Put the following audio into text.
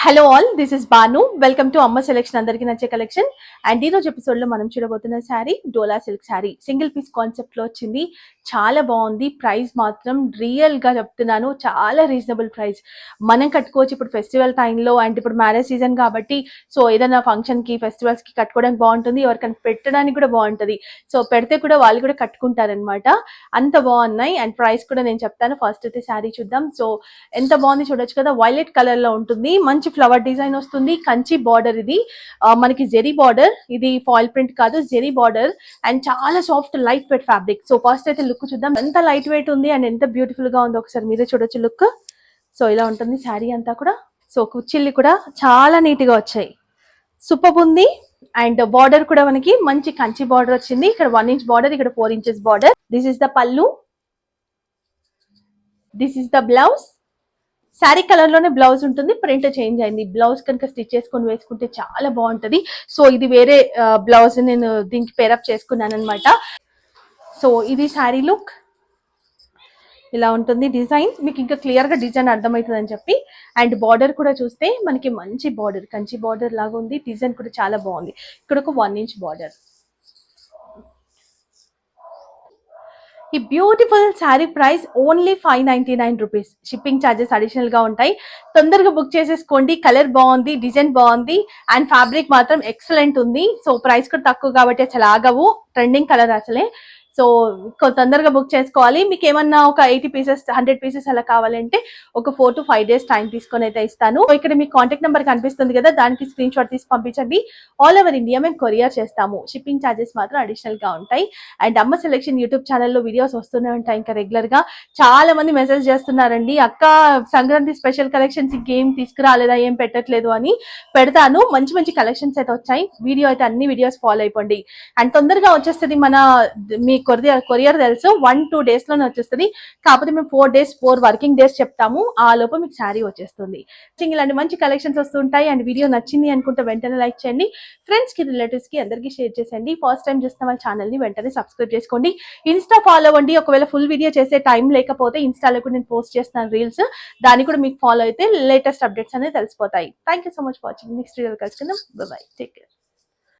Hello all, this is Banu. Welcome to Amma selection, అందరికి నచ్చే collection. And ఈ రోజు ఎపిసోడ్ లో మనం చూడబోతున్న saree Dola silk saree. Single piece concept లో వచ్చింది. చాలా బాగుంది. ప్రైస్ మాత్రం రియల్ గా చెప్తున్నాను, చాలా రీజనబుల్ ప్రైస్. మనం కట్టుకోవచ్చు ఇప్పుడు ఫెస్టివల్ టైంలో. అండ్ ఇప్పుడు మ్యారేజ్ సీజన్ కాబట్టి సో ఏదైనా ఫంక్షన్ కి, ఫెస్టివల్స్ కి కట్టుకోవడానికి బాగుంటుంది. ఎవరికైనా పెట్టడానికి కూడా బాగుంటుంది. సో పెడితే కూడా వాళ్ళు కూడా కట్టుకుంటారనమాట. అంత బాగున్నాయి. అండ్ ప్రైస్ కూడా నేను చెప్తాను. ఫస్ట్ అయితే శారీ చూద్దాం. సో ఎంత బాగుంది చూడొచ్చు కదా. వైలెట్ కలర్ లో ఉంటుంది. మంచి ఫ్లవర్ డిజైన్ వస్తుంది. కంచి బార్డర్ ఇది. మనకి జెరీ బార్డర్, ఇది ఫాయిల్ ప్రింట్ కాదు, జెరీ బార్డర్. అండ్ చాలా soft light weight fabric. So first అయితే లుక్ చూద్దాం. ఎంత లైట్ వెయిట్ ఉంది అండ్ ఎంత బ్యూటిఫుల్ గా ఉందో ఒకసారి మీరే చూడొచ్చు లుక్. సో ఇలా ఉంటుంది శారీ అంతా కూడా. సో కుచ్చిళ్ళు కూడా చాలా నీట్ గా వచ్చాయి. సూపర్ ఉంది. అండ్ బార్డర్ కూడా మనకి మంచి కంచి బార్డర్ వచ్చింది. ఇక్కడ 1 ఇంచ్ బార్డర్, ఇక్కడ 4 inches border. This is the pallu, this is the blouse. Saree colour లోనే బ్లౌజ్ ఉంటుంది. ప్రింట్ చేంజ్ అయింది. బ్లౌజ్ కనుక స్టిచ్ చేసుకొని వేసుకుంటే చాలా బాగుంటది. సో ఇది వేరే బ్లౌజ్ నేను దీనికి పేరప్ చేసుకున్నాను అనమాట. సో ఇది శారీ లుక్. ఇలా ఉంటుంది డిజైన్. మీకు ఇంకా క్లియర్ గా డిజైన్ అర్థమవుతుంది అని చెప్పి. అండ్ బార్డర్ కూడా చూస్తే మనకి మంచి బార్డర్, కంచి బార్డర్ లాగా ఉంది. డిజైన్ కూడా చాలా బాగుంది. ఇక్కడ ఒక 1 ఇంచ్ బార్డర్. ఈ beautiful sari price only 599 rupees. Shipping charges additional గా ఉంటాయి. తొందరగా బుక్ చేసేసుకోండి. కలర్ బాగుంది, డిజైన్ బాగుంది, అండ్ ఫ్యాబ్రిక్ మాత్రం ఎక్సలెంట్ ఉంది. సో ప్రైస్ కూడా తక్కువ కాబట్టి అసలు ఆగవు. ట్రెండింగ్ కలర్ అసలే. సో తొందరగా బుక్ చేసుకోవాలి. మీకు ఏమన్నా ఒక 80 పీసెస్, 100 పీసెస్ అలా కావాలంటే ఒక 4 to 5 days టైం తీసుకొని అయితే ఇస్తాను. ఇక్కడ మీకు కాంటాక్ట్ నెంబర్ కనిపిస్తుంది కదా, దానికి స్క్రీన్ షాట్ తీసి పంపించండి. ఆల్ ఓవర్ ఇండియా మేము కొరియర్ చేస్తాము. షిప్పింగ్ ఛార్జెస్ మాత్రం అడిషనల్ గా ఉంటాయి. అండ్ అమ్మ సెలెక్షన్ యూట్యూబ్ ఛానల్లో వీడియోస్ వస్తూనే ఉంటాయి ఇంకా రెగ్యులర్ గా. చాలా మంది మెసేజ్ చేస్తున్నారండి, అక్క సంక్రాంతి స్పెషల్ కలెక్షన్స్ ఇంకేం తీసుకురాలేదా, ఏం పెట్టట్లేదు అని. పెడతాను. మంచి మంచి కలెక్షన్స్ అయితే వచ్చాయి. వీడియో అయితే అన్ని వీడియోస్ ఫాలో అయిపోండి. అండ్ తొందరగా వచ్చేస్తుంది. మీ కొరియర్ తెలుసు 1-2 days లోనే వచ్చేస్తుంది. కాకపోతే మేము 4 days, 4 వర్కింగ్ డేస్ చెప్తాము. ఆ లోపు మీకు శారీ వచ్చేస్తుంది. ఇలాంటి మంచి కలెక్షన్స్ వస్తుంటాయి. అండ్ వీడియో నచ్చింది అనుకుంటే వెంటనే లైక్ చేయండి. ఫ్రెండ్స్ కి, రిలేటివ్స్ కి అందరికీ షేర్ చేసేయండి. ఫస్ట్ టైం చూస్తున్న వాళ్ళ ఛానల్ ని వెంటనే సబ్స్క్రైబ్ చేసుకోండి. ఇన్స్టా ఫాలో అవ్వండి. ఒకవేళ ఫుల్ వీడియో చేసే టైం లేకపోతే ఇన్స్టాలో కూడా నేను పోస్ట్ చేస్తాను రీల్స్. దాన్ని కూడా మీకు ఫాలో అయితే లేటెస్ట్ అప్డేట్స్ అనేది తెలిసిపోతాయి. Thank you so much for watching. Next video కలుసుకుందాం. Bye bye. Take care.